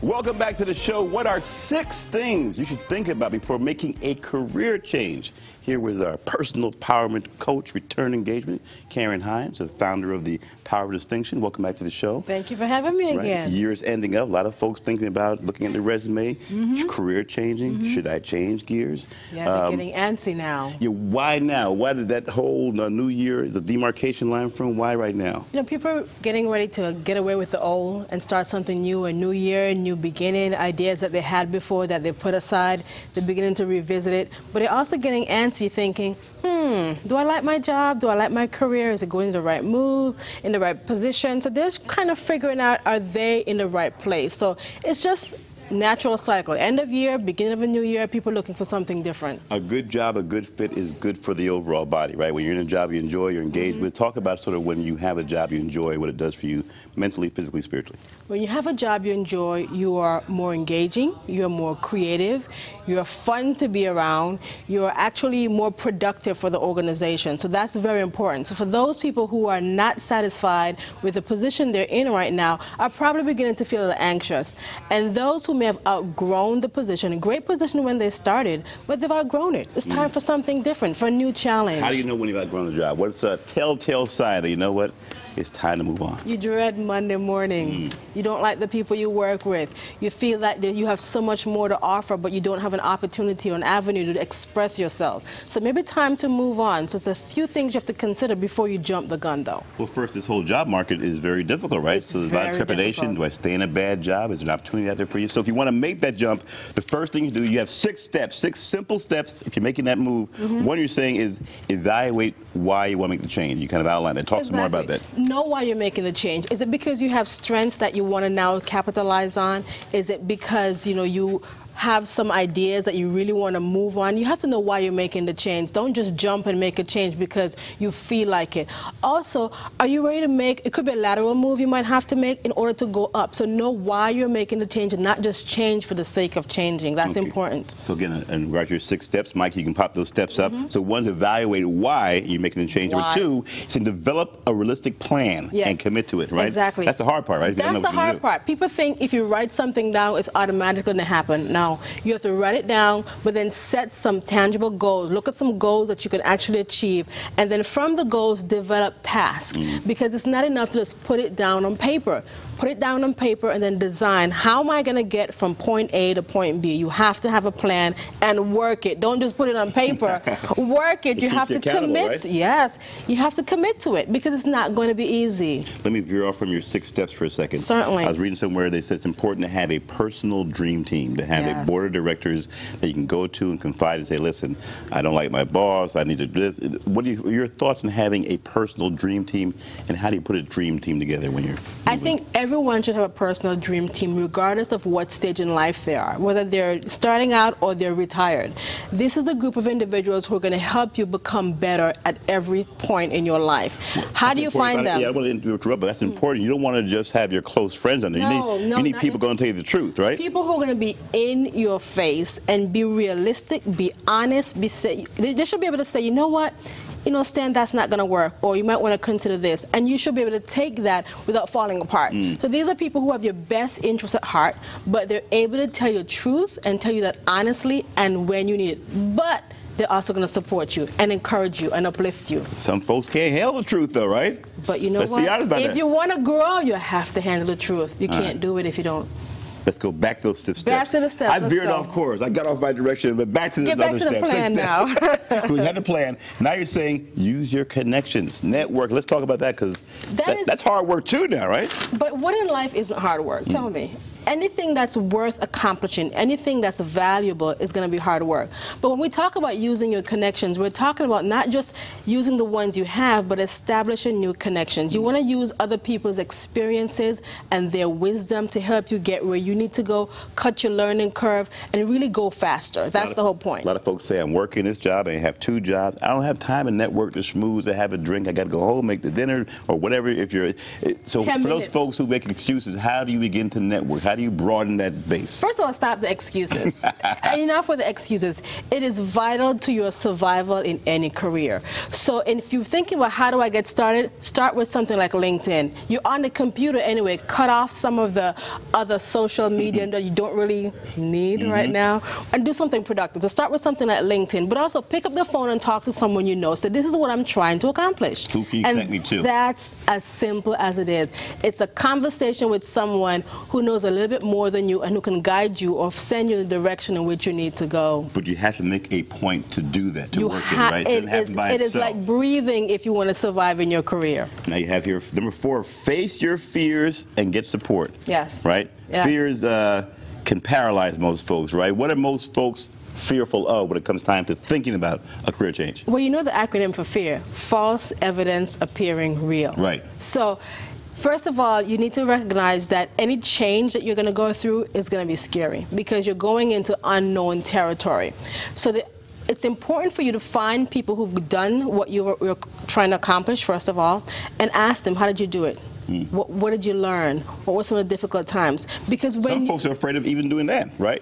Welcome back to the show. What are 6 things you should think about before making a career change? Here with our personal empowerment coach, return engagement, Karen Hinds, the founder of the Power of Distinction. Welcome back to the show. Thank you for having me again. Year's ending up. A lot of folks thinking about looking at the resume, career changing. Should I change gears? Yeah, they're getting antsy now. Yeah, why now? Why did that whole new year, the demarcation line from? Why right now? You know, people are getting ready to get away with the old and start something new, a new year, new beginning, ideas that they had before that they put aside. They're beginning to revisit it. But they're also getting antsy thinking, do I like my job? Do I like my career? Is it going in the right move, in the right position? So they're kind of figuring out, are they in the right place? So it's just natural cycle. End of year, beginning of a new year, people looking for something different. A good job, a good fit is good for the overall body, right? When you're in a job you enjoy, you're engaged with. Talk about sort of when you have a job you enjoy, what it does for you mentally, physically, spiritually. When you have a job you enjoy, you are more engaging, you're more creative, you're fun to be around, you're actually more productive for the organization. So that's very important. So for those people who are not satisfied with the position they're in right now, are probably beginning to feel a little anxious. And those who may have outgrown the position, a great position when they started, but they've outgrown it. It's time for something different, for a new challenge. How do you know when you've outgrown the job? What's a telltale sign that you know what? It's time to move on. You dread Monday morning. You don't like the people you work with. You feel that you have so much more to offer, but you don't have an opportunity or an avenue to express yourself. So maybe time to move on. So it's a few things you have to consider before you jump the gun, though. Well, first, this whole job market is very difficult, right? So there's a lot of trepidation. Do I stay in a bad job? Is there an opportunity out there for you? So if you want to make that jump, the first thing you do, you have 6 steps, 6 simple steps. If you're making that move, one you're saying is evaluate why you want to make the change. You kind of outline that. Talk some more about that. Know why you're making the change. Is it because you have strengths that you want to now capitalize on? Is it because, you know, you have some ideas that you really want to move on? You have to know why you're making the change. Don't just jump and make a change because you feel like it. Also, are you ready to make, it could be a lateral move you might have to make in order to go up. So know why you're making the change and not just change for the sake of changing. That's important. So again, in regards to your 6 steps, Mike, you can pop those steps up. So one, to evaluate why you're making the change. Number 2 is to develop a realistic plan and commit to it, right? Exactly. That's the hard part, right? That's the hard part. People think if you write something down, it's automatically going to happen. Now, you have to write it down, but then set some tangible goals. Look at some goals that you can actually achieve, and then from the goals, develop tasks. Because it's not enough to just put it down on paper. Put it down on paper and then design, how am I going to get from point A to point B? You have to have a plan and work it. Don't just put it on paper. Work it. You have to commit. Right? Yes, you have to commit to it because it's not going to be easy. Let me veer off from your 6 steps for a second. Certainly. I was reading somewhere they said it's important to have a personal dream team, to have a board of directors that you can go to and confide and say, listen, I don't like my boss, I need to do this. What are your thoughts on having a personal dream team, and how do you put a dream team together when you're I think everyone should have a personal dream team regardless of what stage in life they are, whether they're starting out or they're retired. This is a group of individuals who are going to help you become better at every point in your life. How do you find them? Yeah, I want to interrupt, but that's important. You don't want to just have your close friends on there. You need people going to tell you the truth, right? People who are going to be in your face and be realistic, be honest, they should be able to say, you know what? You know, Stan, that's not going to work, or you might want to consider this, and you should be able to take that without falling apart. So these are people who have your best interests at heart, but they're able to tell you the truth and tell you that honestly and when you need it. But they're also going to support you and encourage you and uplift you. Some folks can't handle the truth, though, right? But you know what? Let's be honest about that. If you want to grow, you have to handle the truth. You can't do it if you don't. Let's go back to those steps. Back to the steps. I veered off course. I got off my direction, but back to the other steps. Get back to the plan now. We had the plan. Now you're saying use your connections, network. Let's talk about that because that's hard work too now, right? But what in life isn't hard work? Tell me. Anything that's worth accomplishing, anything that's valuable is going to be hard work. But when we talk about using your connections, we're talking about not just using the ones you have, but establishing new connections. You want to use other people's experiences and their wisdom to help you get where you need to go, cut your learning curve, and really go faster. That's the whole point. A lot of folks say, I'm working this job, I have 2 jobs. I don't have time to network, to schmooze, to have a drink. I got to go home, make the dinner, or whatever. So for those folks who make excuses, how do you begin to network? How do you broaden that base? First of all, stop the excuses. Enough with the excuses. It is vital to your survival in any career. So if you're thinking about how do I get started, start with something like LinkedIn. You're on the computer anyway. Cut off some of the other social media that you don't really need right now, and do something productive. So start with something like LinkedIn, but also pick up the phone and talk to someone you know. So this is what I'm trying to accomplish. Who can you connect me to? That's as simple as it is. It's a conversation with someone who knows a little bit more than you and who can guide you or send you the direction in which you need to go. But you have to make a point to do that, to work it, right? It is like breathing if you want to survive in your career. Now you have here, number 4, face your fears and get support. Yes. Right? Yeah. Fears can paralyze most folks, right? What are most folks fearful of when it comes time to thinking about a career change? Well, you know the acronym for fear: false evidence appearing real. Right. So, first of all, you need to recognize that any change that you're going to go through is going to be scary because you're going into unknown territory. So it's important for you to find people who've done what you're trying to accomplish, first of all, and ask them, how did you do it? What did you learn? What were some of the difficult times? Because when some folks are afraid of even doing that, right?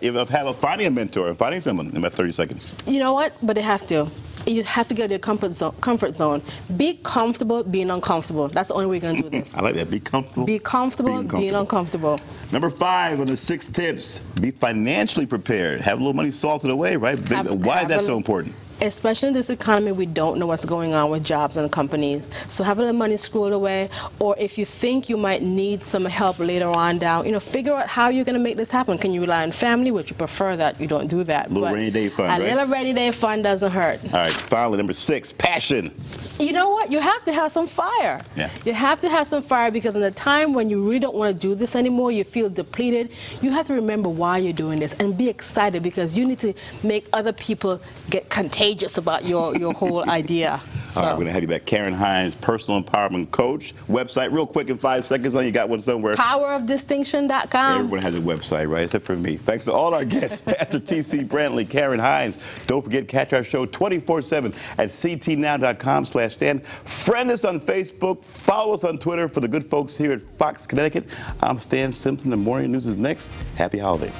Finding a mentor, finding someone in about 30 seconds. You know what? But they have to. You have to get out of your comfort zone. Be comfortable being uncomfortable. That's the only way you're going to do this. I like that. Be comfortable. Be comfortable being uncomfortable. Number 5 on the 6 tips: be financially prepared. Have a little money salted away, right? Why is that so important? Especially in this economy, we don't know what's going on with jobs and companies. So have a little money squirreled away, or if you think you might need some help later on down, figure out how you're going to make this happen. Can you rely on family? Would you prefer that? You don't do that. A little rainy day fund, right? A little rainy day fund doesn't hurt. All right, finally, number 6, passion. You know what? You have to have some fire. Yeah. You have to have some fire, because in the time when you really don't want to do this anymore, you feel depleted, you have to remember why you're doing this and be excited, because you need to make other people get contagious about your whole idea. All right, we're going to have you back. Karen Hinds, personal empowerment coach. Website, real quick in 5 seconds. You got one somewhere. Powerofdistinction.com. Everyone has a website, right? Except for me. Thanks to all our guests, Pastor T.C. Brantley, Karen Hinds. Don't forget, catch our show 24/7 at ctnow.com/stand. Friend us on Facebook. Follow us on Twitter. For the good folks here at Fox, Connecticut, I'm Stan Simpson. The morning news is next. Happy holidays.